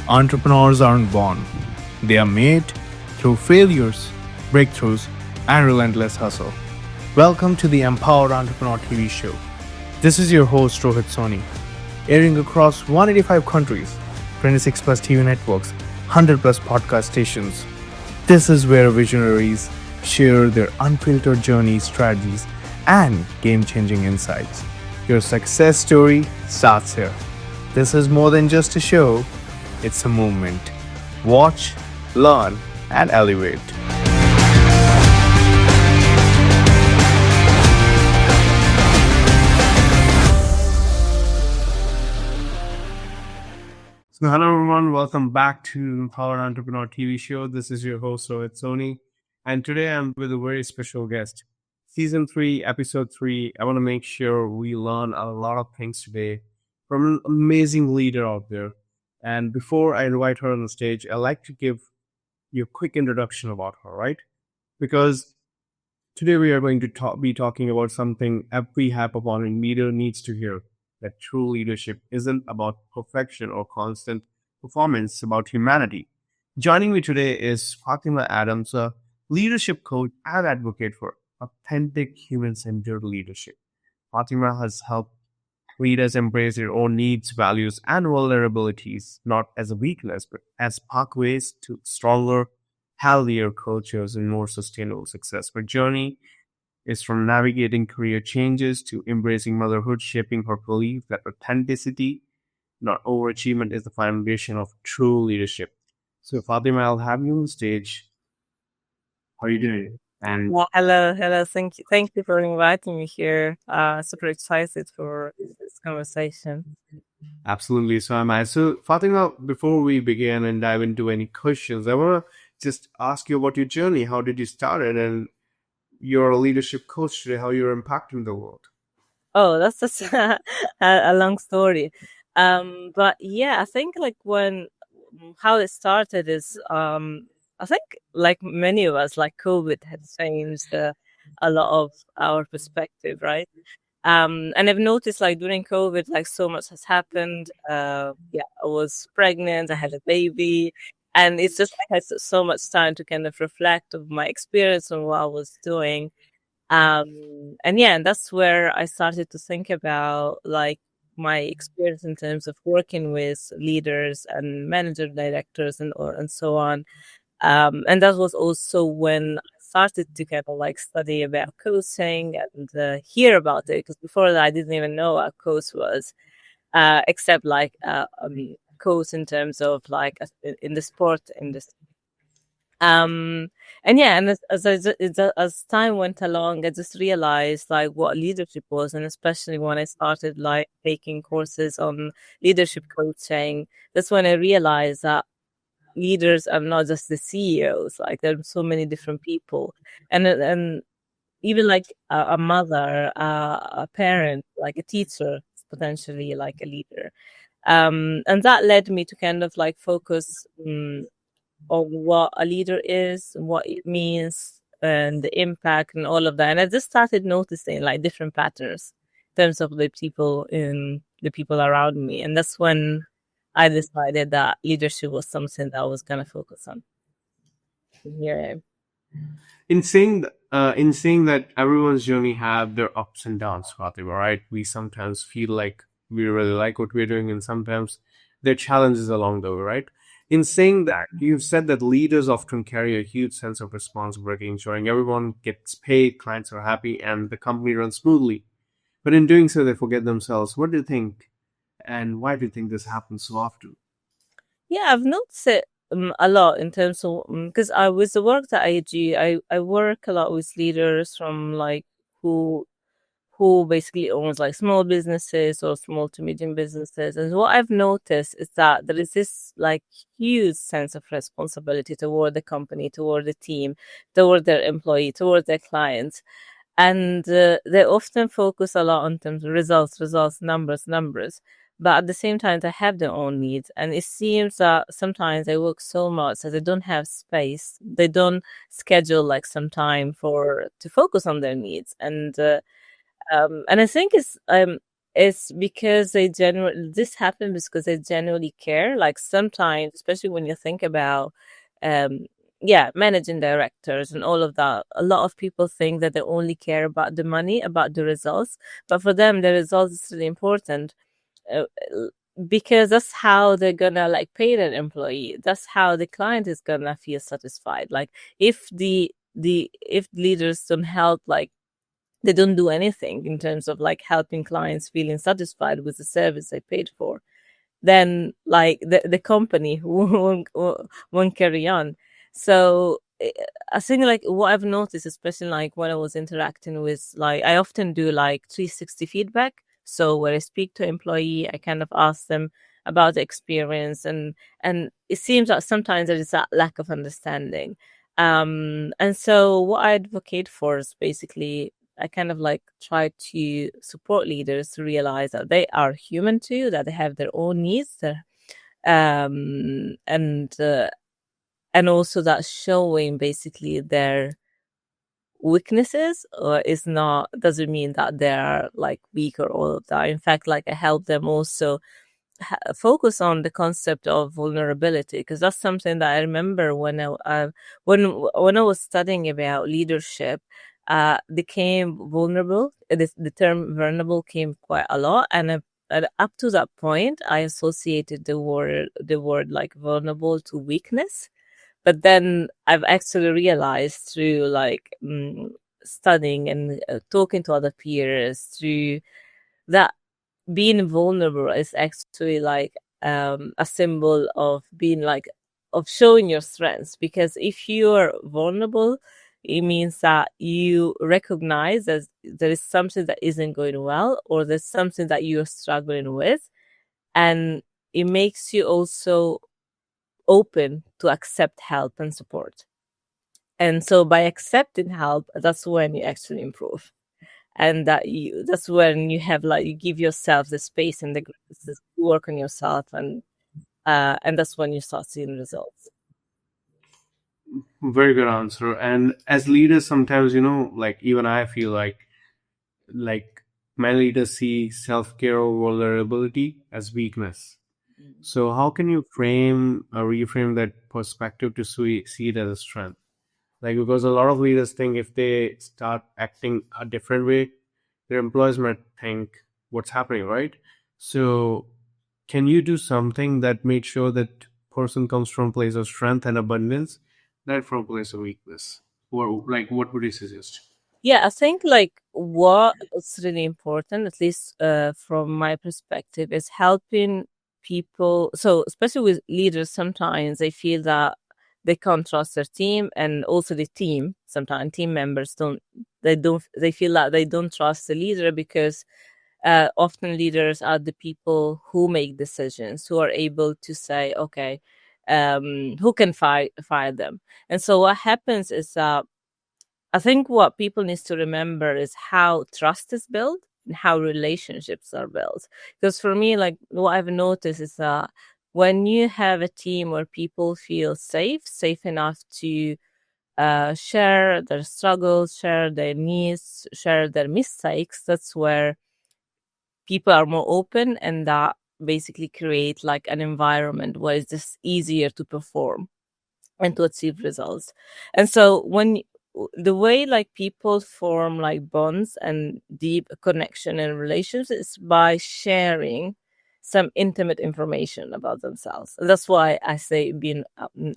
Entrepreneurs aren't born, they are made through failures, breakthroughs, and relentless hustle. Welcome to the Empowered Entrepreneur TV show. This is your host Rohit Soni, airing across 185 countries, 26 plus TV networks, 100 plus podcast stations. This is where visionaries share their unfiltered journeys, strategies, and game changing insights. Your success story starts here. This is more than just a show, it's a movement. Watch, learn, and elevate. So, hello everyone, welcome back to Power Entrepreneur TV show. This is your host Rohit Soni, and today I'm with a very special guest. Season 3, Episode 3. I want to make sure we learn a lot of things today from an amazing leader out there. And before I invite her on the stage, I'd like to give you a quick introduction about her, right? Because today we are going to be talking about something every high-performing leader needs to hear. That true leadership isn't about perfection or constant performance, it's about humanity. Joining me today is Fatima Adam, a leadership coach and advocate for authentic human-centered leadership. Fatima has helped leaders embrace their own needs, values, and vulnerabilities, not as a weakness, but as pathways to stronger, healthier cultures and more sustainable success. Her journey is from navigating career changes to embracing motherhood, shaping her belief that authenticity, not overachievement, is the foundation of true leadership. So, Fatima, I'll have you on stage. How are you doing? And Well, hello. Thank you for inviting me here. Super excited for this conversation. absolutely, so am I. So, Fatima, before we begin and dive into any questions, I want to just ask you about your journey. How did you start it? And you're a leadership coach today, how you're impacting the world. Oh, that's just a long story. But yeah, I think like how it started is I think like many of us, like COVID had changed a lot of our perspective, right? And I've noticed like during COVID, like so much has happened. Yeah, I was pregnant, I had a baby, and it's just I had so much time to kind of reflect of my experience and what I was doing. And yeah, and that's where I started to think about like my experience in terms of working with leaders and manager directors and so on. And that was also when I started to kind of like study about coaching and hear about it, because before that I didn't even know what a coach was, except like coach in terms of like in the sport industry. And yeah, and as time went along, I just realized like what leadership was, and especially when I started like taking courses on leadership coaching, that's when I realized that leaders are not just the CEOs. Like there are so many different people, and even like a mother, a parent, like a teacher, is potentially like a leader. And that led me to kind of like focus on what a leader is, what it means, and the impact and all of that. And I just started noticing like different patterns in terms of the people around me. And that's when I decided that leadership was something that I was gonna focus on. And here I am. In saying that everyone's journey have their ups and downs, Fatima, right? We sometimes feel like we really like what we're doing, and sometimes there are challenges along the way, right? In saying that, you've said that leaders often carry a huge sense of responsibility, ensuring everyone gets paid, clients are happy, and the company runs smoothly. But in doing so, they forget themselves. What do you think? And why do you think this happens so often? Yeah, I've noticed it a lot in terms of because I with the work that I do, I work a lot with leaders from like who who basically owns like small businesses or small to medium businesses. And what I've noticed is that there is this like huge sense of responsibility toward the company, toward the team, toward their employee, toward their clients. And they often focus a lot on terms of results, numbers. But at the same time, they have their own needs. And it seems that sometimes they work so much that they don't have space. They don't schedule like some time to focus on their needs. And I think it's It's because they generally, this happens because they genuinely care. Like sometimes, especially when you think about, um, yeah, managing directors and all of that, a lot of people think that they only care about the money, about the results. But for them, the results is really important, uh, because that's how they're gonna like pay their employee. That's how the client is gonna feel satisfied. Like if if leaders don't help, like they don't do anything in terms of like helping clients feeling satisfied with the service they paid for, then like the company won't carry on. So I think like what I've noticed, especially like when I was interacting with, like I often do like 360 feedback. So when I speak to employee, I kind of ask them about the experience, and it seems that sometimes there is that lack of understanding. And so what I advocate for is basically I kind of like try to support leaders to realize that they are human too, that they have their own needs, um, and uh, and also that showing basically their weaknesses or is not doesn't mean that they're like weak or all of that. In fact, like I help them also focus on the concept of vulnerability, because that's something that I remember when when I was studying about leadership. Became vulnerable. The term vulnerable came quite a lot, and up to that point, I associated the word like vulnerable to weakness. But then I've actually realized through like studying and talking to other peers through that being vulnerable is actually like a symbol of being like of showing your strengths, because if you're vulnerable, it means that you recognize that there is something that isn't going well, or there's something that you're struggling with, and it makes you also open to accept help and support. And so by accepting help, that's when you actually improve, and that's when you have like you give yourself the space and the grace to work on yourself, and that's when you start seeing results. Very good answer. And as leaders, sometimes, like even I feel like many leaders see self-care or vulnerability as weakness. So how can you frame or reframe that perspective to see it as a strength? Like, because a lot of leaders think if they start acting a different way, their employees might think what's happening, right? So can you do something that made sure that person comes from a place of strength and abundance, not from a place of weakness? Or like what would you suggest? Yeah, I think like what is really important, at least from my perspective, is helping people. So especially with leaders, sometimes they feel that they can't trust their team, and also the team. Sometimes team members don't. They feel that they don't trust the leader because often leaders are the people who make decisions, who are able to say, okay, who can fire them. And so what happens is that I think what people need to remember is how trust is built and how relationships are built. Because for me, like what I've noticed is that when you have a team where people feel safe enough to share their struggles, share their needs, share their mistakes, that's where people are more open, and that basically create like an environment where it's just easier to perform and to achieve results. And so the way like people form like bonds and deep connection and relations is by sharing some intimate information about themselves. And that's why I say being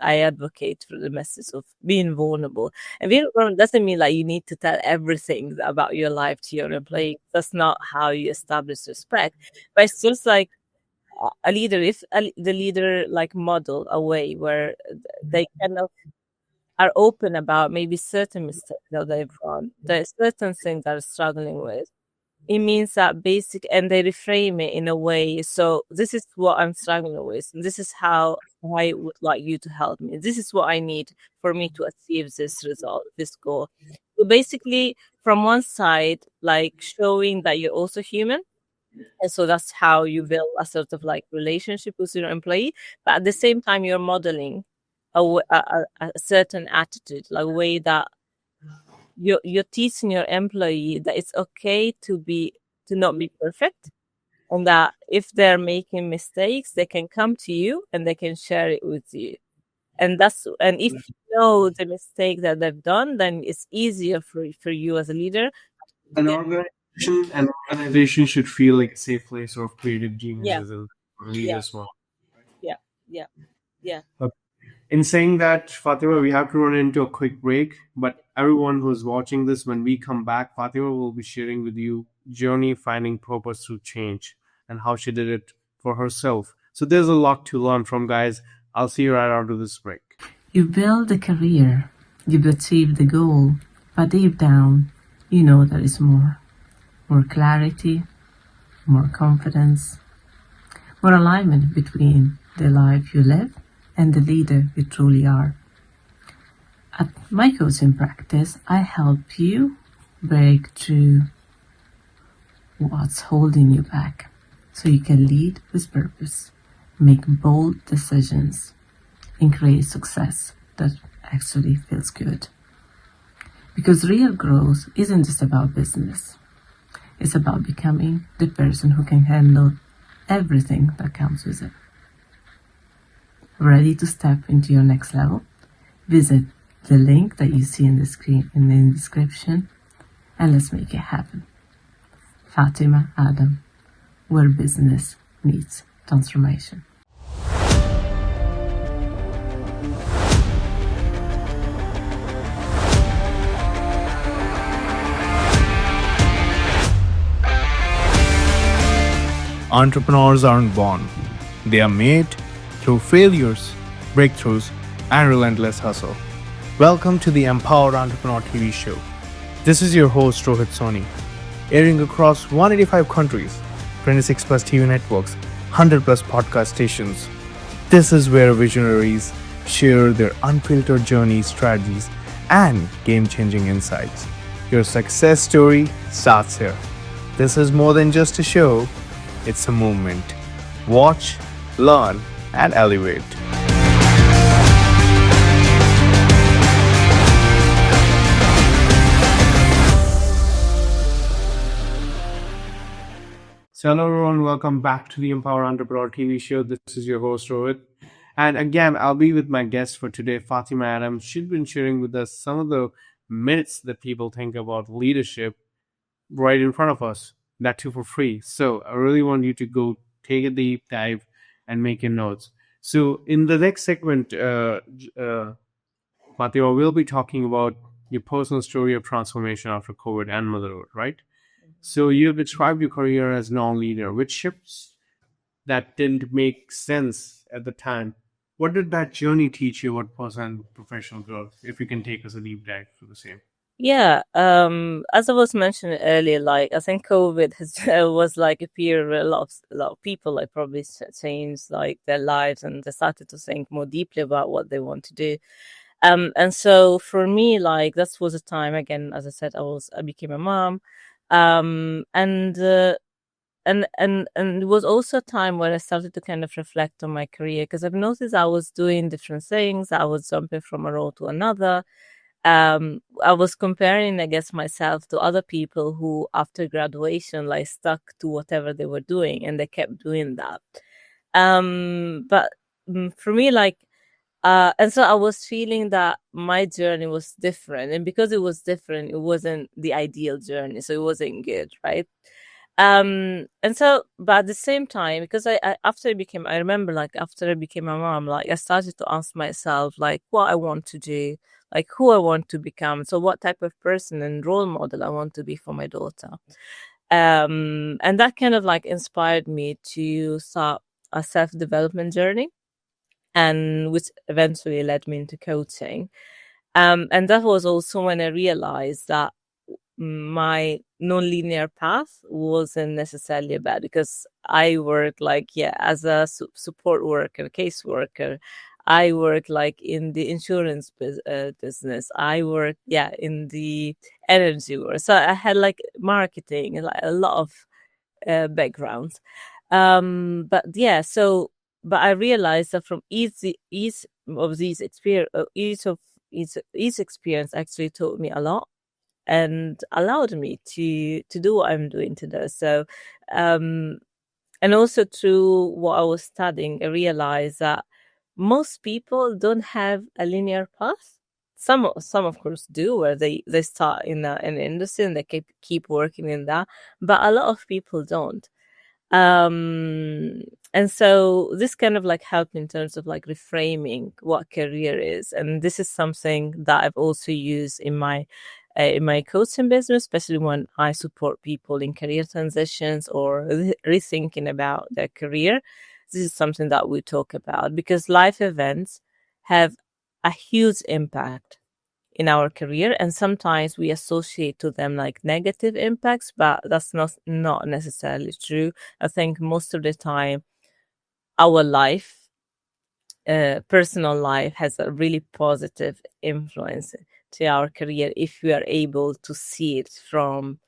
I advocate for the message of being vulnerable. And being vulnerable doesn't mean like you need to tell everything about your life to your employee. That's not how you establish respect. But it's just like a leader, if the leader like model a way where they kind of are open about maybe certain mistakes that they've done, there's certain things they're struggling with. It means that basic, and they reframe it in a way. So this is what I'm struggling with. And this is how I would like you to help me. This is what I need for me to achieve this result, this goal. So basically, from one side, like showing that you're also human, and so that's how you build a sort of like relationship with your employee. But at the same time, you're modeling a certain attitude, like a way that you're teaching your employee that it's okay to not be perfect. and that if they're making mistakes, they can come to you and they can share it with you. And if you know the mistake that they've done, then it's easier for you as a leader. An organization should feel like a safe place of creative Yeah, geniuses and yeah, leaders. yeah, yeah, yeah. In saying that, Fatima, we have to run into a quick break. But everyone who's watching this, when we come back, Fatima will be sharing with you journey finding purpose through change and how she did it for herself. So there's a lot to learn from, guys. I'll see you right after this break. You've built a career, you've achieved the goal, but deep down, you know there is more. More clarity, more confidence, more alignment between the life you live and the leader you truly are. At my coaching practice, I help you break through what's holding you back so you can lead with purpose, make bold decisions, and create success that actually feels good. Because real growth isn't just about business. It's about becoming the person who can handle everything that comes with it. Ready to step into your next level? Visit the link that you see in the screen in the description and let's make it happen. Fatima Adam, where business meets transformation. Entrepreneurs aren't born, they are made through failures, breakthroughs, and relentless hustle. Welcome to the Empowered Entrepreneur TV show. This is your host Rohit Soni, airing across 185 countries, 26 plus TV networks, 100 plus podcast stations. This is where visionaries share their unfiltered journeys, strategies, and game-changing insights. Your success story starts here. This is more than just a show. It's a movement. Watch, learn, and elevate. So hello everyone, welcome back to the Empower Entrepreneur TV show. This is your host Rohit. And again, I'll be with my guest for today, Fatima Adam. She's been sharing with us some of the myths that people think about leadership right in front of us, that too for free. So I really want you to go take a deep dive and make your notes. So in the next segment, Fatima, we'll be talking about your personal story of transformation after COVID and motherhood, right? So you've described your career as non-linear, which shifts that didn't make sense at the time. What did that journey teach you about personal and professional growth? If you can take us a deep dive through the same. Yeah, as I was mentioning earlier, like I think COVID has was like a period where a lot of people like probably changed like their lives and they started to think more deeply about what they want to do. And so for me, like that was a time again, as I said, I became a mom, and it was also a time where I started to kind of reflect on my career because I've noticed I was doing different things. I was jumping from a role to another. I was comparing, I guess, myself to other people who, after graduation, like stuck to whatever they were doing, and they kept doing that. But for me, like, and so I was feeling that my journey was different, and because it was different, it wasn't the ideal journey, so it wasn't good, right? And so, but at the same time, because I remember, like, after I became a mom, like, I started to ask myself, like, what I want to do, like, who I want to become. So what type of person and role model I want to be for my daughter. And that kind of like inspired me to start a self-development journey, and which eventually led me into coaching. And that was also when I realized that my non-linear path wasn't necessarily bad, because I work like, as a support worker, caseworker. I work like in the insurance business. I work, in the energy work. So I had like marketing and like a lot of backgrounds. But I realized that from each of these experience, each experience actually taught me a lot and allowed me to do what I'm doing today. So And also through what I was studying, I realized that most people don't have a linear path. Some of course do, where they start in an industry and they keep working in that, but a lot of people don't. And so this kind of like helped in terms of like reframing what career is, and this is something that I've also used in my coaching business, especially when I support people in career transitions or rethinking about their career. This is something that we talk about because life events have a huge impact in our career, and sometimes we associate to them like negative impacts, but that's not necessarily true. I think most of the time our life, personal life, has a really positive influence to our career if we are able to see it from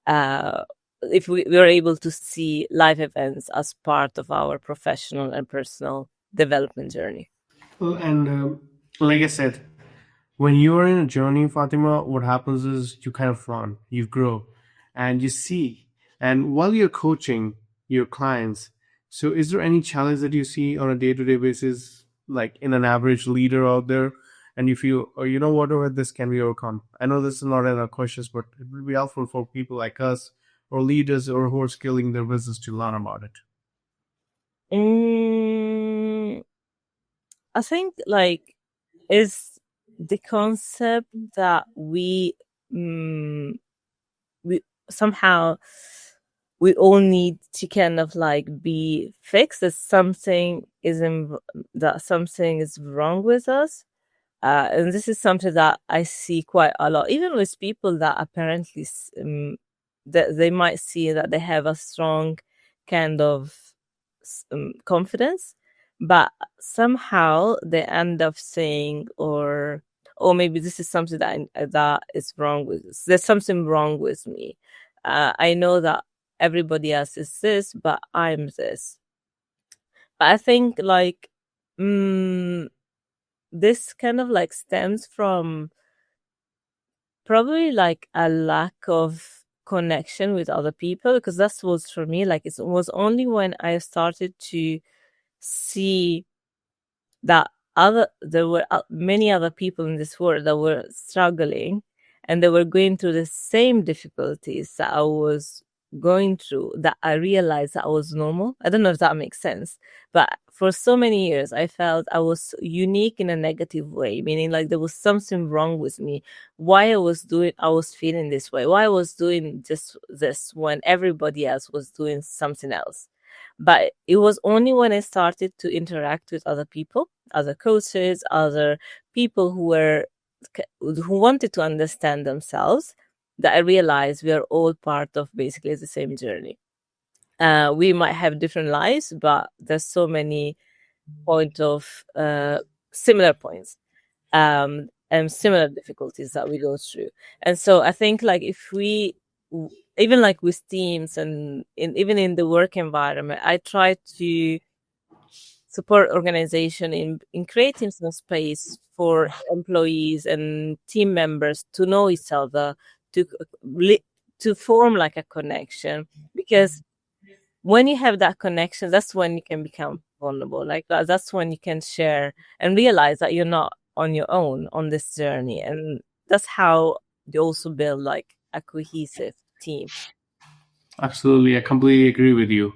if we are able to see life events as part of our professional and personal development journey. Well, and like I said, when you're in a journey, Fatima, what happens is you kind of run, you grow, and you see. And while you're coaching your clients, so is there any challenge that you see on a day-to-day basis, like in an average leader out there, and you feel, oh, you know, whatever, this can be overcome? I know this is not in our questions, but it will be helpful for people like us or leaders or who are scaling their business to learn about it. I think like is the concept that we somehow we all need to kind of like be fixed, that something is wrong with us. And this is something that I see quite a lot, even with people that apparently that they might see that they have a strong kind of confidence, but somehow they end up saying, or maybe this is something that is wrong with us. There's something wrong with me. I know that everybody else is this, but I'm this. But I think like this kind of like stems from probably like a lack of connection with other people, because that was for me, like it was only when I started to see that there were many other people in this world that were struggling and they were going through the same difficulties that I was going through, that I realized that I was normal. I don't know if that makes sense, but for so many years I felt I was unique in a negative way, meaning like there was something wrong with me. Why I was feeling this way, why I was doing just this when everybody else was doing something else. But it was only when I started to interact with other people, other coaches, other people who wanted to understand themselves, that I realized we are all part of basically the same journey. We might have different lives, but there's so many similar points and similar difficulties that we go through. And so I think like if we, even like with teams and even in the work environment, I try to support organization in creating some space for employees and team members to know each other, to form like a connection, because when you have that connection, that's when you can become vulnerable. Like that's when you can share and realize that you're not on your own on this journey, and that's how you also build like a cohesive team. Absolutely, I completely agree with you.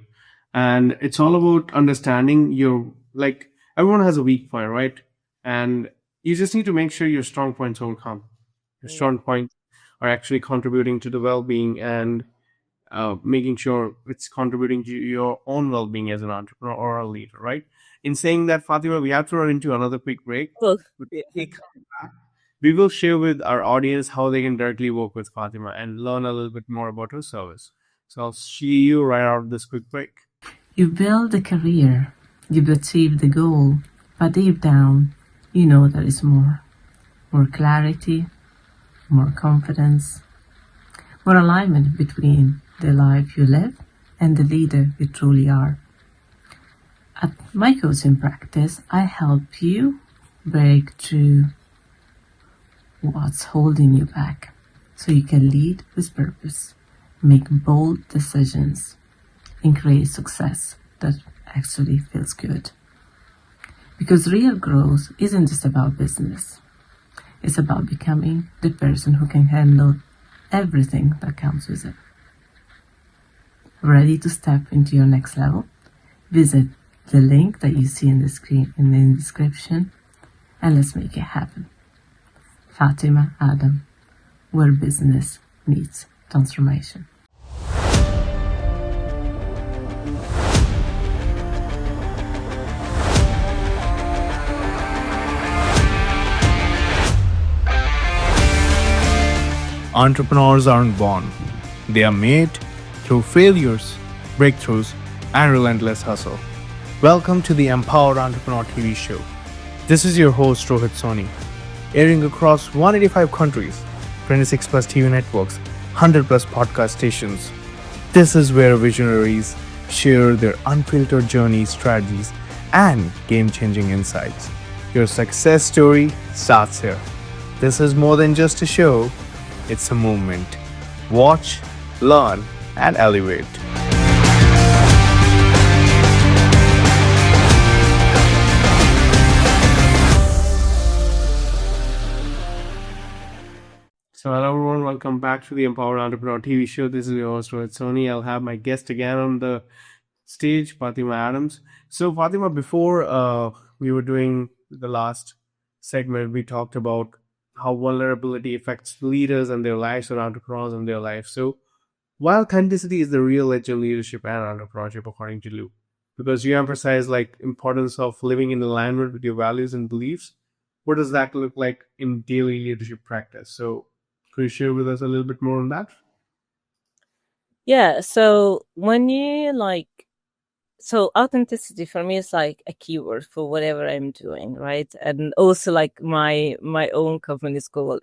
And it's all about understanding like, everyone has a weak point, right? And you just need to make sure your strong points overcome. Your strong points are actually contributing to the well-being and making sure it's contributing to your own well-being as an entrepreneur or a leader, right? In saying that, Fatima, we have to run into another quick break. Well, We will share with our audience how they can directly work with Fatima and learn a little bit more about her service. So I'll see you right after this quick break. You build a career, you've achieved the goal, but deep down, you know there is more. More clarity, more confidence, more alignment between the life you live and the leader you truly are. At my coaching practice, I help you break through what's holding you back so you can lead with purpose, make bold decisions, and create success that actually feels good. Because real growth isn't just about business. It's about becoming the person who can handle everything that comes with it. Ready to step into your next level? Visit the link that you see in the screen in the description, and let's make it happen. Fatima Adam, where business meets transformation. Entrepreneurs aren't born. They are made through failures, breakthroughs, and relentless hustle. Welcome to the Empowered Entrepreneur TV show. This is your host, Rohit Soni, airing across 185 countries, 26 plus TV networks, 100 plus podcast stations. This is where visionaries share their unfiltered journeys, strategies, and game-changing insights. Your success story starts here. This is more than just a show. It's a movement. Watch, learn, and elevate. So hello everyone, welcome back to the Empowered Entrepreneur TV show. This is your host Rohit Soni. I'll have my guest again on the stage, Fatima Adams. So Fatima, before we were doing the last segment, we talked about how vulnerability affects leaders and their lives, or entrepreneurs and their lives. So why authenticity is the real edge of leadership and entrepreneurship, according to Lou, because you emphasize like importance of living in alignment with your values and beliefs. What does that look like in daily leadership practice? So could you share with us a little bit more on that? Yeah, so when you so authenticity for me is like a keyword for whatever I'm doing, right? And also like my own company is called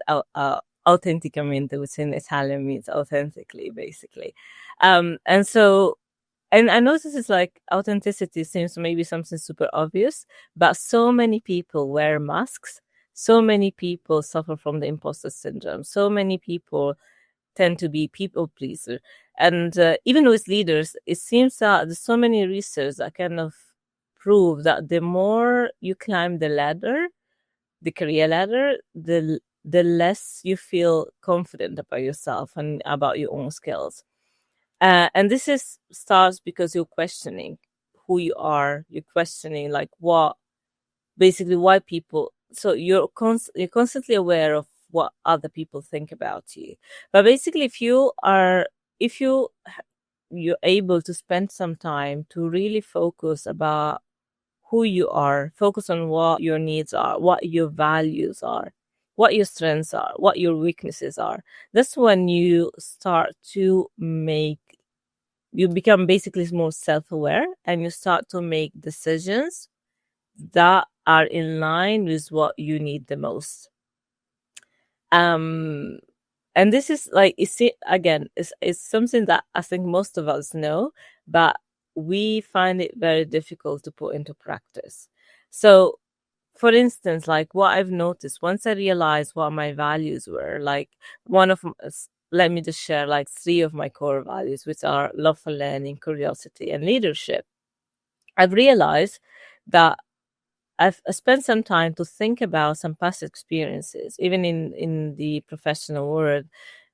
Authenticamente, which in Italian means authentically, basically. And I know this is like authenticity seems maybe something super obvious, but so many people wear masks. So many people suffer from the imposter syndrome. So many people tend to be people pleaser. And even with leaders, it seems that there's so many research that kind of prove that the more you climb the ladder, the career ladder, the less you feel confident about yourself and about your own skills. And this starts because you're questioning who you are. You're questioning like basically why people. So you're constantly aware of what other people think about you. But basically, if you're able to spend some time to really focus about who you are, focus on what your needs are, what your values are, what your strengths are, what your weaknesses are, that's when you start to you become basically more self-aware, and you start to make decisions that are in line with what you need the most. And this is like, it's something that I think most of us know, but we find it very difficult to put into practice. So, for instance, like what I've noticed, once I realized what my values were, like let me just share like 3 of my core values, which are love for learning, curiosity, and leadership. I've realized that I've spent some time to think about some past experiences, even in the professional world,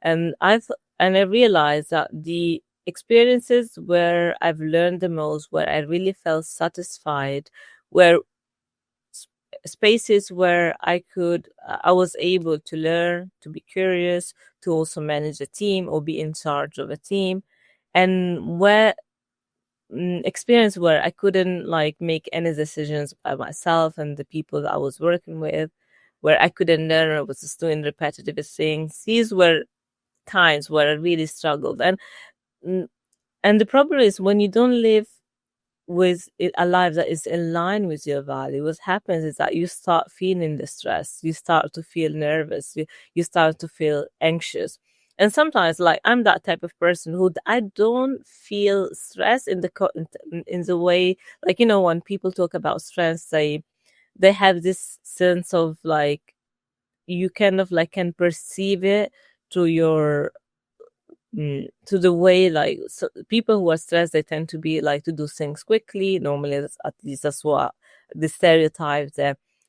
and I realized that the experiences where I've learned the most, where I really felt satisfied, where spaces where I was able to learn, to be curious, to also manage a team or be in charge of a team, and where experience where I couldn't like make any decisions by myself and the people that I was working with, where I couldn't learn or was just doing repetitive things. These were times where I really struggled. And the problem is when you don't live with a life that is in line with your value, what happens is that you start feeling the stress, you start to feel nervous, you start to feel anxious. And sometimes, like, I'm that type of person who I don't feel stress in the way, like, when people talk about stress, they have this sense of like, you kind of like can perceive it through your to the way, like, so people who are stressed, they tend to be like to do things quickly. Normally, at least that's what the stereotypes.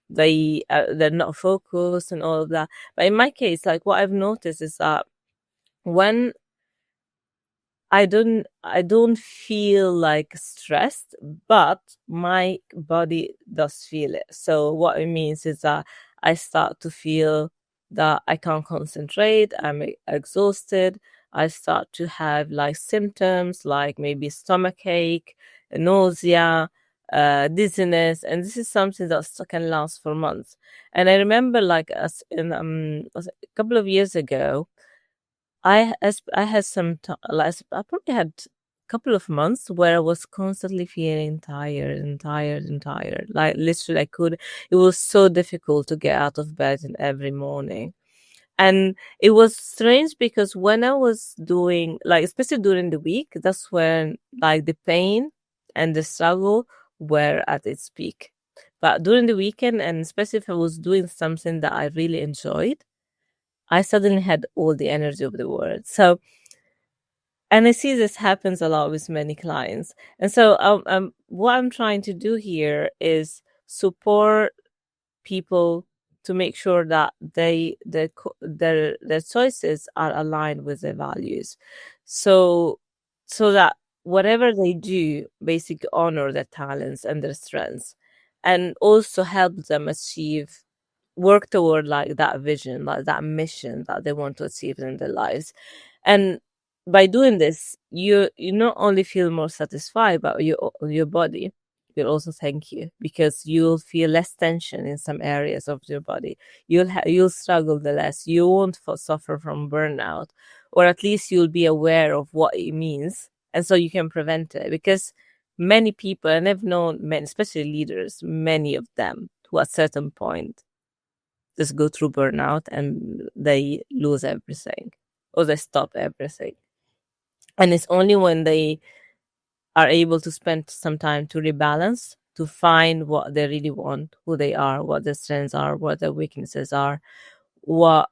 They're not focused and all of that. But in my case, like what I've noticed is that when I don't feel like stressed, but my body does feel it. So what it means is that I start to feel that I can't concentrate, I'm exhausted, I start to have like symptoms like maybe stomach ache, nausea, dizziness, and this is something that can last for months. And I remember like a couple of years ago, I had some I probably had a couple of months where I was constantly feeling tired and tired and tired. Like literally, it was so difficult to get out of bed in every morning. And it was strange because when I was doing, like, especially during the week, that's when like the pain and the struggle were at its peak. But during the weekend, and especially if I was doing something that I really enjoyed, I suddenly had all the energy of the world. So, and I see this happens a lot with many clients. And so, what I'm trying to do here is support people to make sure that their choices are aligned with their values. So, so that whatever they do, basically honor their talents and their strengths, and also help them work toward like that vision, like that mission that they want to achieve in their lives. And by doing this, you not only feel more satisfied, but your body will also thank you, because you'll feel less tension in some areas of your body. You'll struggle the less. You won't suffer from burnout, or at least you'll be aware of what it means, and so you can prevent it. Because many people, and I've known many, especially leaders, many of them, to a certain point, just go through burnout and they lose everything, or they stop everything. And it's only when they are able to spend some time to rebalance, to find what they really want, who they are, what their strengths are, what their weaknesses are, what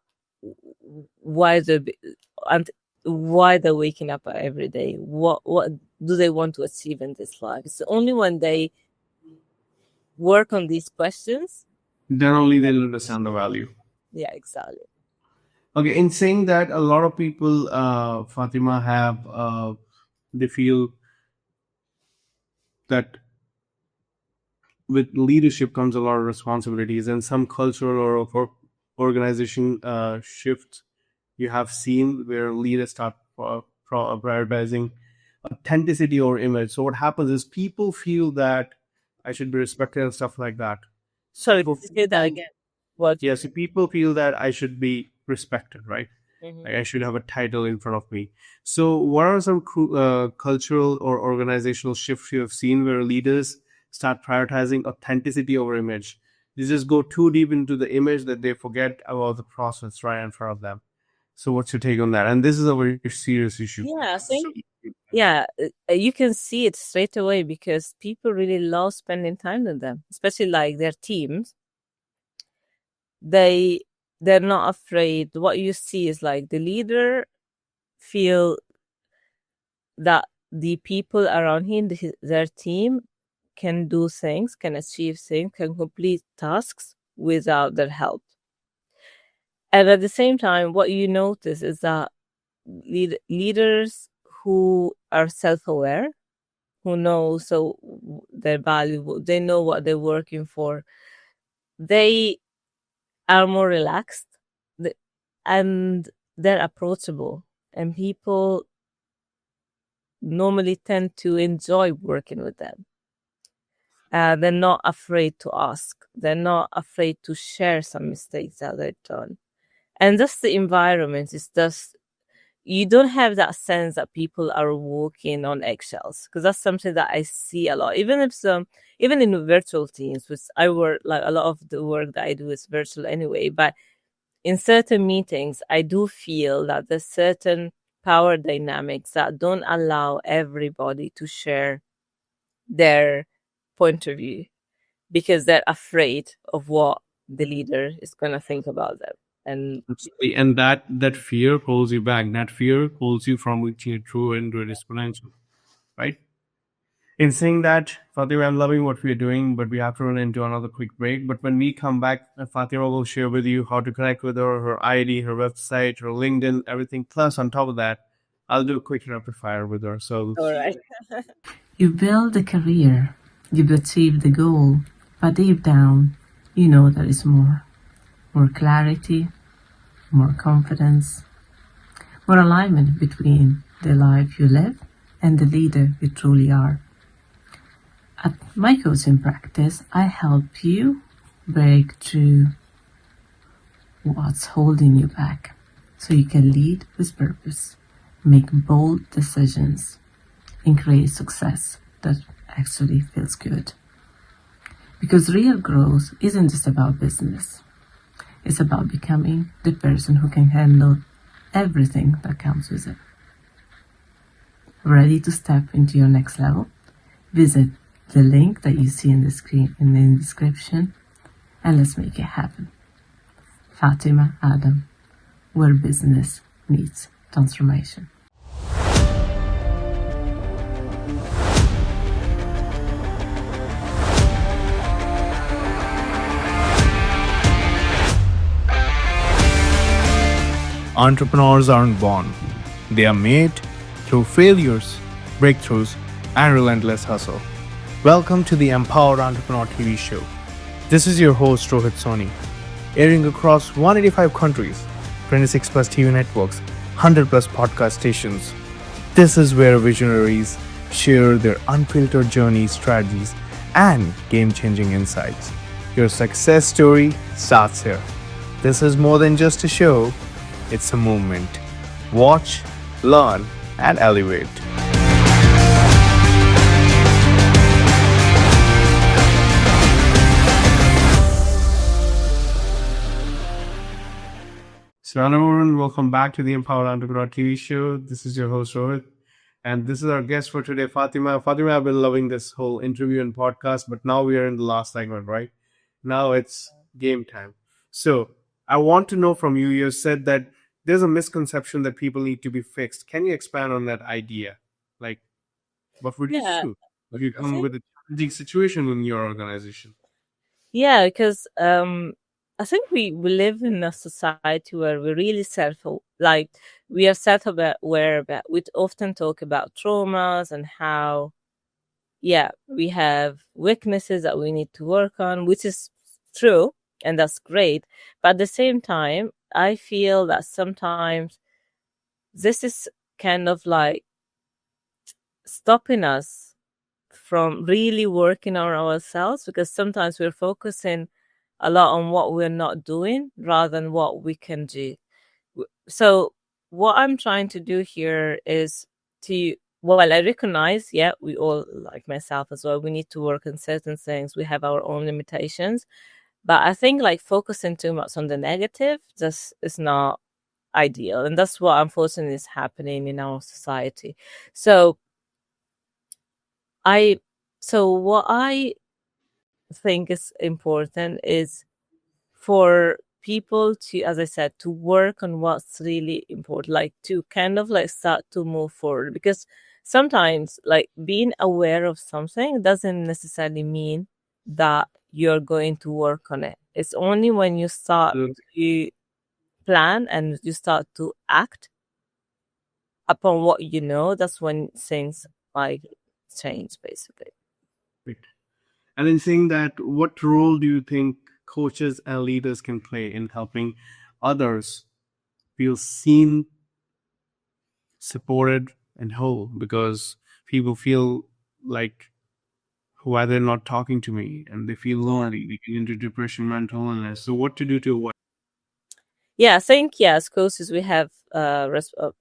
why they and why they're waking up every day, what do they want to achieve in this life. It's only when they work on these questions, Then only they'll understand the value. yeah, exactly. Okay, in saying that, a lot of people, Fatima, they feel that with leadership comes a lot of responsibilities, and some cultural or organization shifts you have seen where leaders start prioritizing authenticity or image. So what happens is people feel that I should be respected and stuff like that. Sorry, People say that again. What? Yeah, so people feel that I should be respected, right? Mhm. Like I should have a title in front of me. So, what are some cultural or organizational shifts you have seen where leaders start prioritizing authenticity over image? They just go too deep into the image that they forget about the process right in front of them. So, what's your take on that? And this is a very serious issue. Yeah, I think, yeah, you can see it straight away because people really love spending time with them, especially like their teams. They're not afraid. What you see is like the leader feel that the people around him, their team, can do things, can achieve things, can complete tasks without their help. And at the same time, what you notice is that leaders who are self-aware, who know their value, they know what they're working for, they are more relaxed, and they're approachable, and people normally tend to enjoy working with them. They're not afraid to ask. They're not afraid to share some mistakes that they've done. And just the environment is just, you don't have that sense that people are walking on eggshells, because that's something that I see a lot. Even in virtual teams, which I work, like a lot of the work that I do is virtual anyway, but in certain meetings, I do feel that there's certain power dynamics that don't allow everybody to share their point of view, because they're afraid of what the leader is going to think about them. And Absolutely. And that fear holds you back. That fear holds you from reaching a true and greatest potential, right? In saying that, Fatima, I'm loving what we're doing, but we have to run into another quick break. But when we come back, Fatima will share with you how to connect with her ID, her website, her LinkedIn, everything. Plus, on top of that, I'll do a quick rapid fire with her. So, all right. You build a career, you've achieved the goal, but deep down, you know there is more. More clarity, more confidence, more alignment between the life you live and the leader you truly are. At my coaching practice, I help you break through what's holding you back so you can lead with purpose, make bold decisions, and create success that actually feels good. Because real growth isn't just about business, it's about becoming the person who can handle everything that comes with it. Ready to step into your next level? Visit the link that you see in the screen in the description and let's make it happen. Fatima Adam, where business meets transformation. entrepreneurs aren't born, they are made through failures, breakthroughs, and relentless hustle. Welcome to the Empowered Entrepreneur TV show. This is your host, Rohit Soni, airing across 185 countries, 26 plus TV networks, 100 plus podcast stations. This is where visionaries share their unfiltered journeys, strategies, and game changing insights. Your success story starts here. This is more than just a show, it's a movement. Watch, learn, and elevate. So, hello everyone, welcome back to the Empowered Entrepreneur TV show. This is your host Rohit, and this is our guest for today, Fatima. Fatima, I've been loving this whole interview and podcast, but now we are in the last segment, right? Now it's game time. So, I want to know from you. You said that there's a misconception that people need to be fixed. Can you expand on that idea? Like, what would you Yeah, do if you I come think with a challenging situation in your organization? yeah, because I think we live in a society where we're really like we are self-aware about. We often talk about traumas and how we have weaknesses that we need to work on, which is true and that's great. But at the same time, I feel that sometimes this is kind of like stopping us from really working on ourselves because sometimes we're focusing a lot on what we're not doing rather than what we can do. So what I'm trying to do here is I recognize, we all, like myself as well, we need to work on certain things. We have our own limitations. But I think like focusing too much on the negative just is not ideal. And that's what unfortunately is happening in our society. So what I think is important is for people to, as I said, to work on what's really important, like to kind of like start to move forward. Because sometimes like being aware of something doesn't necessarily mean that you're going to work on it. It's only when you start to plan and you start to act upon what you know, that's when things like change basically. Great. And in saying that, what role do you think coaches and leaders can play in helping others feel seen, supported, and whole? Because people feel like, why they're not talking to me, and they feel lonely, they get into depression, mental illness. So, what to do to avoid? Yeah, I think as coaches we have a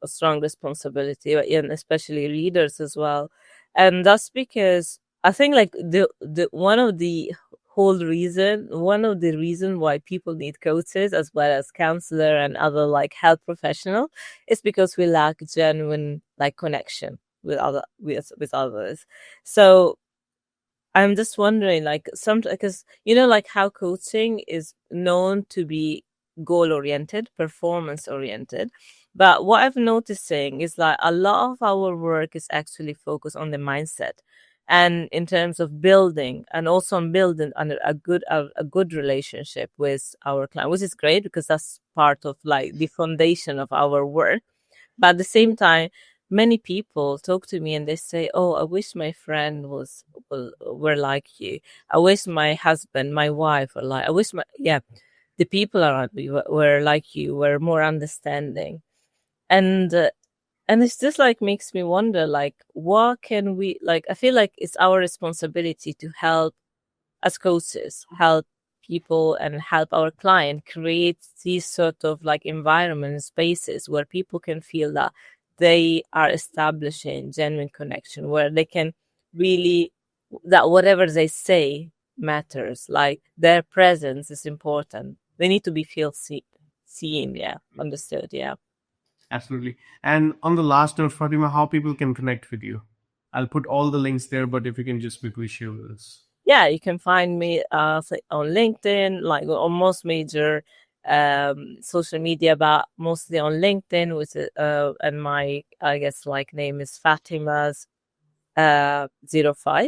strong responsibility, and especially leaders as well. And that's because I think like the one of the reason why people need coaches as well as counselor and other like health professional is because we lack genuine like connection with others. So I'm just wondering, like, some because you know, like how coaching is known to be goal oriented, performance oriented. But what I've noticing is like a lot of our work is actually focused on the mindset and in terms of building and also on building a good relationship with our client, which is great because that's part of like the foundation of our work. But at the same time, many people talk to me and they say, "Oh, I wish my friend were like you. I wish my husband, my wife were like. I wish the people around me were like you, were more understanding." And and it's just like makes me wonder, like, what can we like? I feel like it's our responsibility to help as coaches, help people and help our client create these sort of like environment spaces where people can feel that they are establishing genuine connection, where they can really that whatever they say matters, like their presence is important. They need to be seen, yeah, understood, yeah. Absolutely. And on the last note, Fatima, how people can connect with you? I'll put all the links there, but if you can just quickly share with us. Yeah, you can find me on LinkedIn, like on most major social media, but mostly on LinkedIn, with and my I guess like name is Fatima's 05.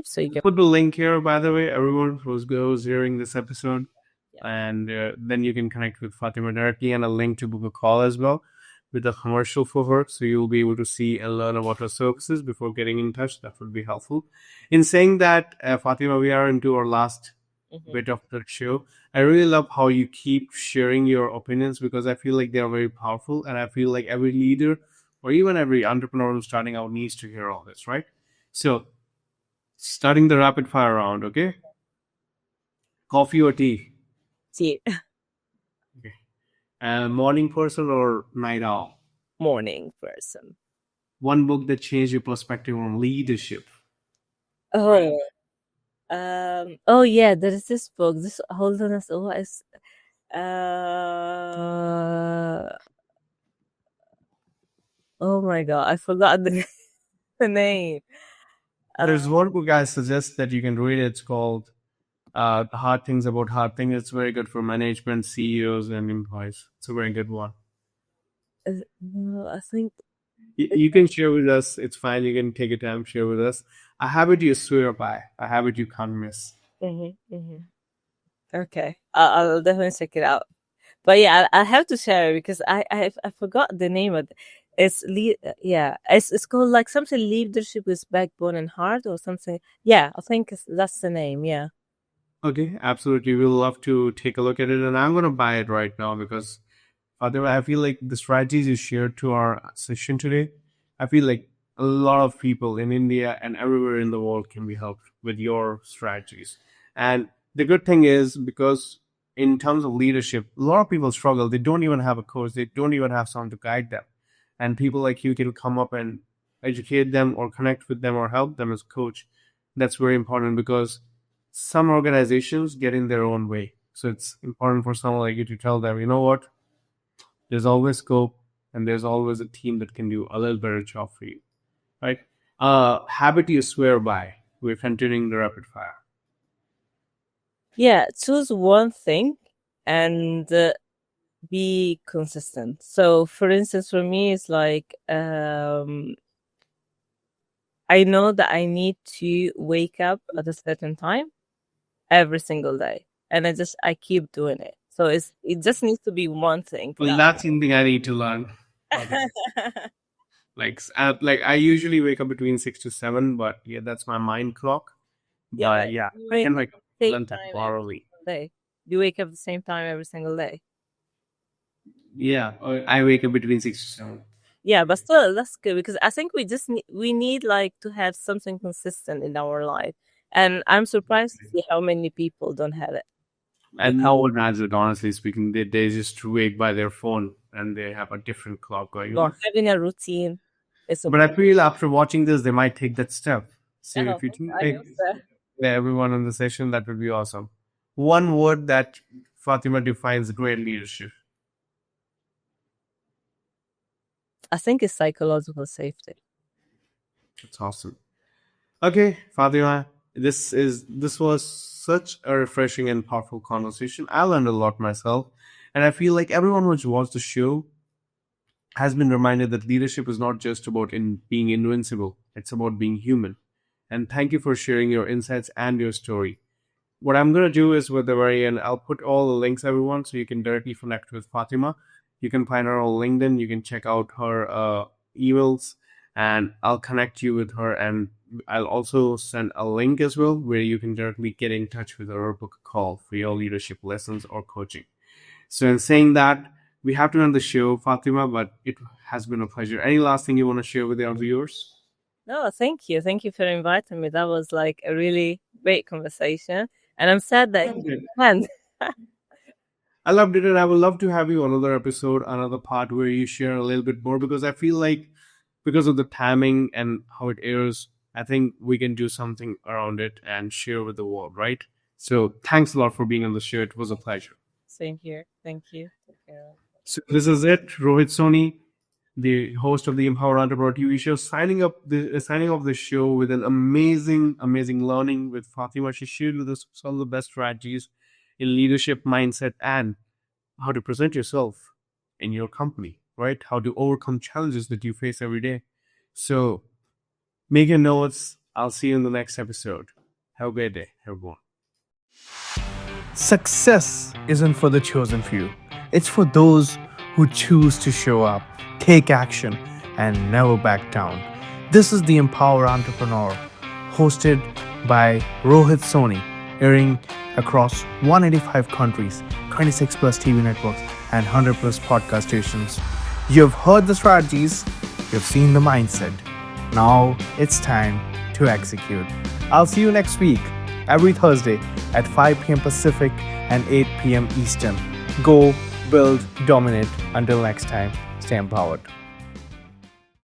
So you can Put the link here, by the way, everyone who's hearing this episode, yeah. and then you can connect with Fatima directly, and a link to book a call as well with a commercial for her, so you'll be able to see and learn about her services before getting in touch. That would be helpful. In saying that, Fatima, we are into our last bit of the show. I really love how you keep sharing your opinions because I feel like they are very powerful, and I feel like every leader or even every entrepreneur who's starting out needs to hear all this, right? So, starting the rapid fire round, okay? Coffee or tea? See, Okay. Morning person or night owl? morning person. One book that changed your perspective on leadership. Oh, oh yeah, there is this book. This hold on, what is oh my god, I forgot the name. There's one book I suggest that you can read. It's called The Hard Things About Hard Things. It's very good for management, CEOs, and employees. It's a very good one. I think You can share with us. It's fine. You can take your time, share with us. A habit you swear by. A habit you can't miss. okay. I'll definitely check it out. But yeah, I have to share it because I forgot the name of it. It's called like something leadership with backbone and heart or something. Yeah, I think that's the name. Yeah. Okay, absolutely. We'll love to take a look at it, and I'm gonna buy it right now because Father, I feel like the strategies you shared to our session today, I feel like a lot of people in India and everywhere in the world can be helped with your strategies. And the good thing is because in terms of leadership, a lot of people struggle. They don't even have a coach. They don't even have someone to guide them. And people like you can come up and educate them or connect with them or help them as a coach. That's very important because some organizations get in their own way. So it's important for someone like you to tell them, you know what, there's always scope and there's always a team that can do a little better job for you, right? Habit you swear by. We're continuing the rapid fire. Yeah. Choose one thing and be consistent. So, for instance, for me, it's like I know that I need to wake up at a certain time every single day, and I keep doing it. So it just needs to be one thing. Well, that's something I need to learn. Like I usually wake up between 6 to 7, but yeah, that's my mind clock. But yeah, I can like learn that thoroughly. Day. You wake up at the same time every single day. Yeah, I wake up between 6 to 7. Yeah, but still, that's good because I think we need like to have something consistent in our life, and I'm surprised to see how many people don't have it. And no one has it, honestly speaking. They just wake by their phone and they have a different clock going on. Or having a routine. But I feel after watching this, they might take that step. So if you think everyone in the session, that would be awesome. One word that Fatima defines great leadership. I think it's psychological safety. That's awesome. Okay, Fatima, this was such a refreshing and powerful conversation. I learned a lot myself, And I feel like everyone who's watched the show has been reminded that leadership is not just about being invincible, it's about being human. And thank you for sharing your insights and your story. What I'm going to do is with the very end, I'll put all the links, everyone, so you can directly connect with Fatima. You can find her on LinkedIn. You can check out her emails, and I'll connect you with her. And I'll also send a link as well where you can directly get in touch with her or book a call for your leadership lessons or coaching. So in saying that, we have to end the show, Fatima, but it has been a pleasure. Any last thing you want to share with our viewers? No, thank you. Thank you for inviting me. That was like a really great conversation. And I'm sad that you can't. I loved it, and I would love to have you on another episode, another part where you share a little bit more, because I feel like because of the timing and how it airs, I think we can do something around it and share with the world, right? So thanks a lot for being on the show. It was a pleasure. Same here. Thank you. Take care. So this is it. Rohit Soni, the host of the Empower Entrepreneur TV show, signing off the show with an amazing learning with Fatima. She shared with us some of the best strategies in leadership, mindset, and how to present yourself in your company, right? How to overcome challenges that you face every day. So make your notes. I'll see you in the next episode. Have a great day, everyone. Success isn't for the chosen few. It's for those who choose to show up, take action, and never back down. This is the Empower Entrepreneur, hosted by Rohit Soni, airing across 185 countries, 26 plus TV networks, and 100 plus podcast stations. You've heard the strategies, you've seen the mindset. Now it's time to execute. I'll see you next week, every Thursday at 5 p.m. Pacific and 8 p.m. Eastern. Go, build, dominate. Until next time, stay empowered.